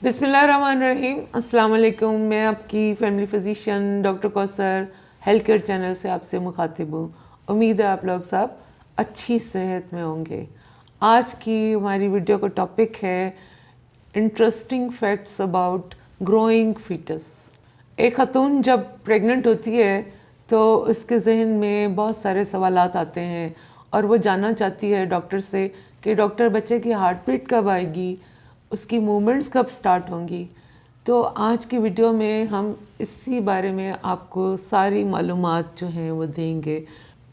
बिस्मिल्लाहिर्रहमानिर्रहीम। अस्सलाम वालेकुम। मैं आपकी family physician doctor Kausar health care channel से आपसे मुखातिब हूँ। उम्मीद है आप लोग सब अच्छी सेहत में होंगे। आज की हमारी वीडियो का टॉपिक है interesting facts about growing foetus. एक खातून जब प्रेग्नेंट होती है तो उसके जहन में बहुत सारे सवालात आते हैं और वो जानना चाहती है डॉक्टर से कि डॉक्टर बच्चे की हार्ट बीट कब आएगी, उसकी मूवमेंट्स कब स्टार्ट होंगी। तो आज की वीडियो में हम इसी बारे में आपको सारी मालूमात जो हैं वो देंगे।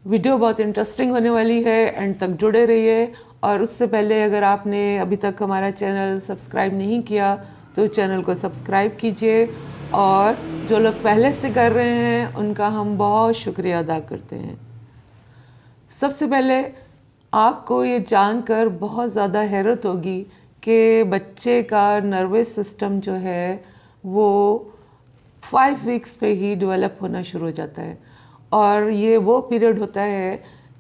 वीडियो बहुत इंटरेस्टिंग होने वाली है, एंड तक जुड़े रहिए। और उससे पहले अगर आपने अभी तक हमारा चैनल सब्सक्राइब नहीं किया तो चैनल को सब्सक्राइब कीजिए, और जो लोग पहले से कर रहे हैं उनका हम बहुत शुक्रिया अदा करते हैं। सबसे पहले आपको ये जानकर बहुत ज़्यादा हैरत होगी कि बच्चे का नर्वस सिस्टम जो है वो 5 वीक्स पे ही डेवलप होना शुरू हो जाता है। और ये वो पीरियड होता है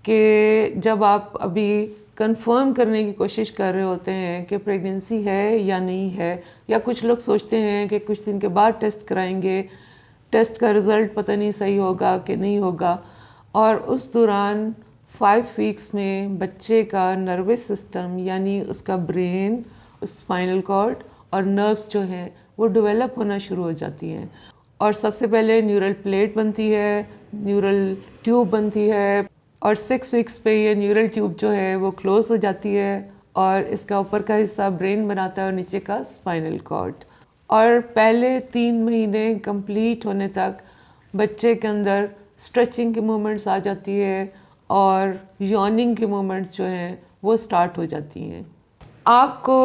कि जब आप अभी कंफर्म करने की कोशिश कर रहे होते हैं कि प्रेगनेंसी है या नहीं है, या कुछ लोग सोचते हैं कि कुछ दिन के बाद टेस्ट कराएंगे, टेस्ट का रिज़ल्ट पता नहीं सही होगा कि नहीं होगा। और उस दौरान 5 वीक्स में बच्चे का नर्वस सिस्टम यानी उसका ब्रेन, स्पाइनल कॉर्ड और नर्व्स जो हैं वो डेवलप होना शुरू हो जाती हैं। और सबसे पहले न्यूरल प्लेट बनती है, न्यूरल ट्यूब बनती है, और 6 वीक्स पे ये न्यूरल ट्यूब जो है वो क्लोज हो जाती है, और इसका ऊपर का हिस्सा ब्रेन बनाता है और नीचे का स्पाइनल कॉर्ड। और पहले 3 महीने कंप्लीट होने तक बच्चे के अंदर स्ट्रेचिंग की मूवमेंट्स आ जाती है और यॉर्निंग की मूवमेंट्स जो हैं वो स्टार्ट हो जाती हैं। आपको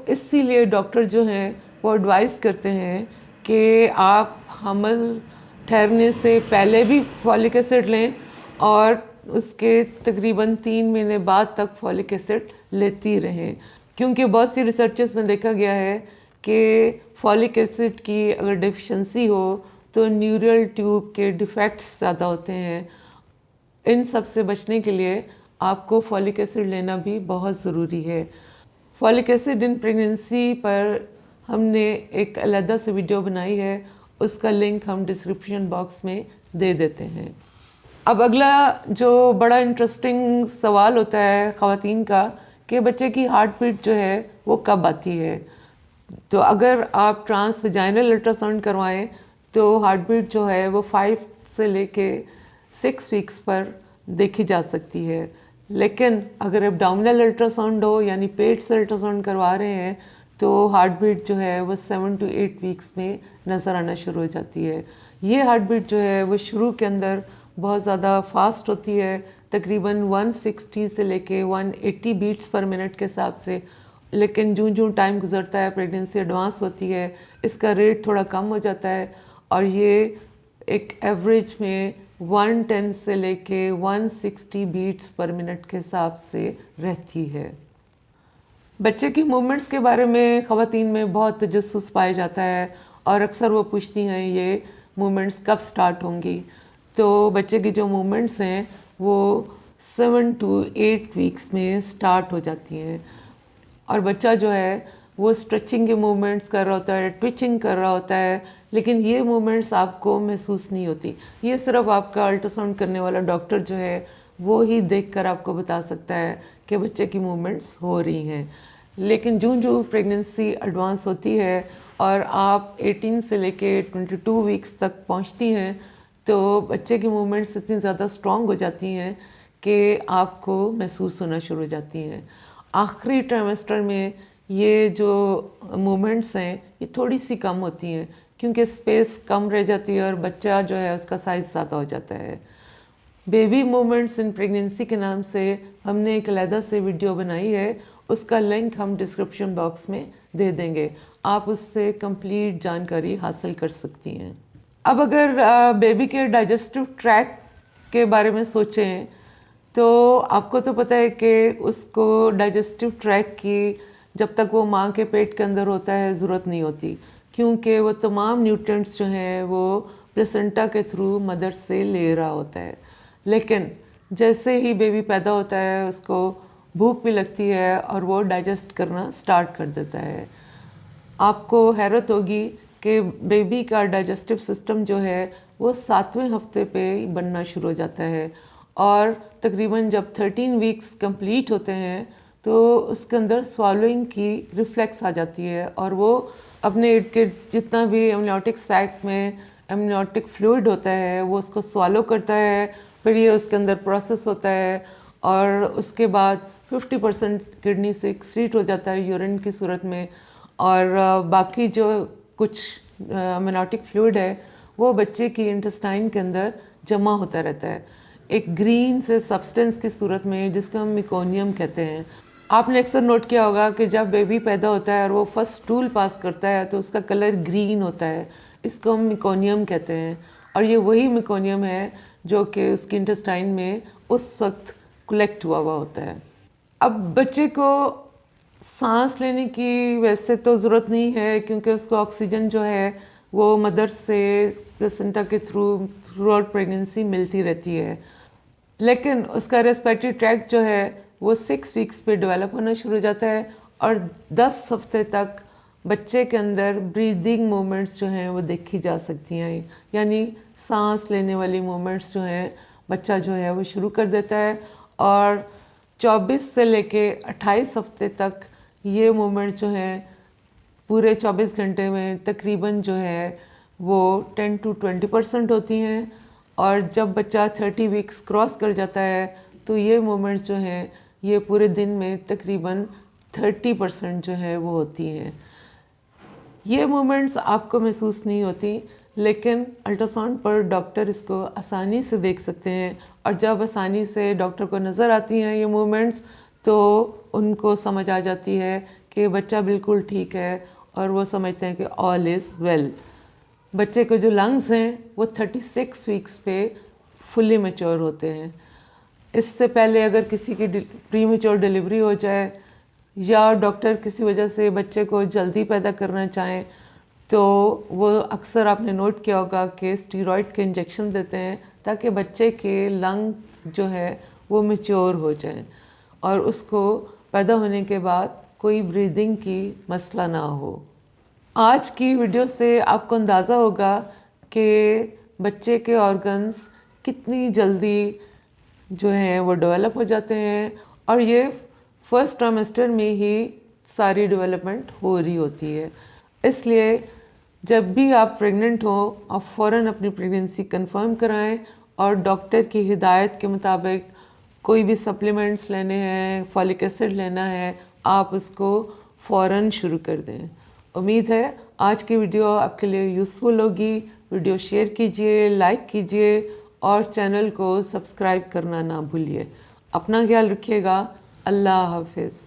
इसीलिए डॉक्टर जो हैं वो एडवाइस करते हैं कि आप हमल ठहरने से पहले भी फॉलिक एसिड लें, और उसके तकरीबन 3 महीने बाद तक फॉलिक एसिड लेती रहें। क्योंकि बहुत सी रिसर्चेस में देखा गया है कि फॉलिक एसिड की अगर डेफिशिएंसी हो तो न्यूरल ट्यूब के डिफेक्ट्स ज़्यादा होते हैं। इन सब से बचने के लिए आपको फॉलिक एसिड लेना भी बहुत ज़रूरी है। फॉलिक एसिड इन प्रेगनेंसी पर हमने एक अलग से वीडियो बनाई है, उसका लिंक हम डिस्क्रिप्शन बॉक्स में दे देते हैं। अब अगला जो बड़ा इंटरेस्टिंग सवाल होता है ख़वातीन का कि बच्चे की हार्ट बीट जो है वो कब आती है। तो अगर आप ट्रांसवेजाइनल अल्ट्रासाउंड करवाएं तो हार्ट बीट जो है वो 5 से लेके 6 वीक्स पर देखी जा सकती है। लेकिन अगर एब्डोमिनल अल्ट्रासाउंड हो यानी पेट से अल्ट्रासाउंड करवा रहे हैं तो हार्ट बीट जो है वो 7 to 8 वीक्स में नज़र आना शुरू हो जाती है। ये हार्ट बीट जो है वो शुरू के अंदर बहुत ज़्यादा फास्ट होती है, तकरीबन 160 से लेके 180 बीट्स पर मिनट के हिसाब से। लेकिन जूँ जूँ टाइम गुजरता है, प्रेगनेंसी एडवांस होती है, इसका रेट थोड़ा कम हो जाता है, और ये एक एवरेज में 110 से लेके 160 बीट्स पर मिनट के हिसाब से रहती है। बच्चे की मूवमेंट्स के बारे में ख़वातीन में बहुत तजस्सुस पाया जाता है, और अक्सर वो पूछती हैं ये मूवमेंट्स कब स्टार्ट होंगी। तो बच्चे की जो मूवमेंट्स हैं वो 7 to 8 वीक्स में स्टार्ट हो जाती हैं, और बच्चा जो है वो स्ट्रेचिंग के मूवमेंट्स कर रहा होता है, ट्विचिंग कर रहा होता है, लेकिन ये मूवमेंट्स आपको महसूस नहीं होती। ये सिर्फ आपका अल्ट्रासाउंड करने वाला डॉक्टर जो है वो ही देखकर आपको बता सकता है कि बच्चे की मूवमेंट्स हो रही हैं। लेकिन जूँ जूँ प्रेगनेंसी एडवांस होती है और आप 18 से लेके 22 वीक्स तक पहुंचती हैं तो बच्चे की मूवमेंट्स इतनी ज़्यादा स्ट्रॉन्ग हो जाती हैं कि आपको महसूस होना शुरू हो जाती हैं। आखिरी ट्राइमेस्टर में ये जो मूवमेंट्स हैं ये थोड़ी सी कम होती हैं, क्योंकि स्पेस कम रह जाती है और बच्चा जो है उसका साइज़ ज़्यादा हो जाता है। बेबी मूवमेंट्स इन प्रेगनेंसी के नाम से हमने एक अलग से वीडियो बनाई है, उसका लिंक हम डिस्क्रिप्शन बॉक्स में दे देंगे, आप उससे कंप्लीट जानकारी हासिल कर सकती हैं। अब अगर बेबी के डाइजेस्टिव ट्रैक के बारे में सोचें तो आपको तो पता है कि उसको डाइजेस्टिव ट्रैक की जब तक वो माँ के पेट के अंदर होता है ज़रूरत नहीं होती, क्योंकि वो तमाम न्यूट्रिएंट्स जो हैं वो प्लेसेंटा के थ्रू मदर से ले रहा होता है। लेकिन जैसे ही बेबी पैदा होता है उसको भूख भी लगती है और वो डाइजेस्ट करना स्टार्ट कर देता है। آپ کو حیرت ہوگی کہ بیبی کا ڈائجسٹو سسٹم جو ہے وہ 7ویں ہفتے پہ بننا شروع ہو جاتا ہے، اور تقریباً جب 13 ویکس کمپلیٹ ہوتے ہیں تو اس کے اندر سوالوئنگ کی ریفلیکس آ جاتی ہے، اور وہ اپنے ارد گرد جتنا بھی امنیوٹک سیک میں امنیوٹک فلوئڈ ہوتا ہے وہ اس کو سوالو کرتا ہے، پھر یہ اس کے اندر پروسیس ہوتا ہے، اور اس کے بعد 50% کڈنی سے ایکسکریٹ ہو جاتا ہے یورین کی صورت میں، اور باقی جو کچھ امنیوٹک فلوئڈ ہے وہ بچے کی انٹسٹائن کے اندر جمع ہوتا رہتا ہے ایک گرین سے سبسٹنس کی صورت میں، جس کو ہم میکونیم کہتے ہیں۔ آپ نے اکثر نوٹ کیا ہوگا کہ جب بیبی پیدا ہوتا ہے اور وہ فرسٹ اسٹول پاس کرتا ہے تو اس کا کلر گرین ہوتا ہے، اس کو ہم میکونیم کہتے ہیں، اور یہ وہی میکونیم ہے جو کہ اس کی انٹسٹائن میں اس وقت کلیکٹ ہوا ہوتا ہے۔ اب بچے کو سانس لینے کی ویسے تو ضرورت نہیں ہے، کیونکہ اس کو آکسیجن جو ہے وہ مدر سے پلیسنٹا کے تھرو آؤٹ پریگننسی ملتی رہتی ہے، لیکن اس کا ریسپیریٹری ٹریکٹ جو ہے وہ 6 ویکس پہ ڈیولپ ہونا شروع ہو جاتا ہے، اور 10 ہفتے تک بچے کے اندر بریدنگ مومنٹس جو ہیں وہ دیکھی جا سکتی ہیں، یعنی سانس لینے والی مومنٹس جو ہیں بچہ جو ہے وہ شروع کر دیتا ہے، اور 24 سے لے کے 28 ہفتے تک یہ مومنٹس جو ہیں پورے 24 گھنٹے میں تقریباً جو ہے وہ 10 to 20% ہوتی ہیں، اور جب بچہ 30 ویکس کراس کر جاتا ہے تو یہ مومنٹس جو ہیں یہ پورے دن میں تقریباً 30% جو ہے وہ ہوتی ہیں۔ یہ مومنٹس آپ کو محسوس نہیں ہوتی، لیکن الٹراساؤنڈ پر ڈاکٹر اس کو آسانی سے دیکھ سکتے ہیں، اور جب آسانی سے ڈاکٹر کو نظر آتی ہیں یہ مومنٹس تو ان کو سمجھ آ جاتی ہے کہ بچہ بالکل ٹھیک ہے، اور وہ سمجھتے ہیں کہ آل از ویل۔ بچے کے جو لنگز ہیں وہ 36 ویکس پہ فلی میچور ہوتے ہیں۔ اس سے پہلے اگر کسی کی پری میچور ڈیلیوری ہو جائے، یا ڈاکٹر کسی وجہ سے بچے کو جلدی پیدا کرنا چاہیں، تو وہ اکثر آپ نے نوٹ کیا ہوگا کہ اسٹیرائڈ کے انجیکشن دیتے ہیں تاکہ بچے کے لنگ جو ہے وہ میچور ہو جائیں، اور اس کو پیدا ہونے کے بعد کوئی بریدنگ کی مسئلہ نہ ہو۔ آج کی ویڈیو سے آپ کو اندازہ ہوگا کہ بچے کے آرگنز کتنی جلدی جو ہیں وہ ڈیولپ ہو جاتے ہیں، اور یہ فرسٹ ٹرائمسٹر میں ہی ساری ڈیولپمنٹ ہو رہی ہوتی ہے۔ اس لیے جب بھی آپ پریگننٹ ہوں آپ فوراً اپنی پریگننسی کنفرم کرائیں، اور ڈاکٹر کی ہدایت کے مطابق کوئی بھی سپلیمنٹس لینے ہیں، فولک ایسڈ لینا ہے، آپ اس کو فوراً شروع کر دیں۔ امید ہے آج کی ویڈیو آپ کے لیے یوزفل ہوگی۔ ویڈیو شیئر کیجئے، لائک کیجئے، اور چینل کو سبسکرائب کرنا نہ بھولیے۔ اپنا خیال رکھیے گا۔ اللہ حافظ۔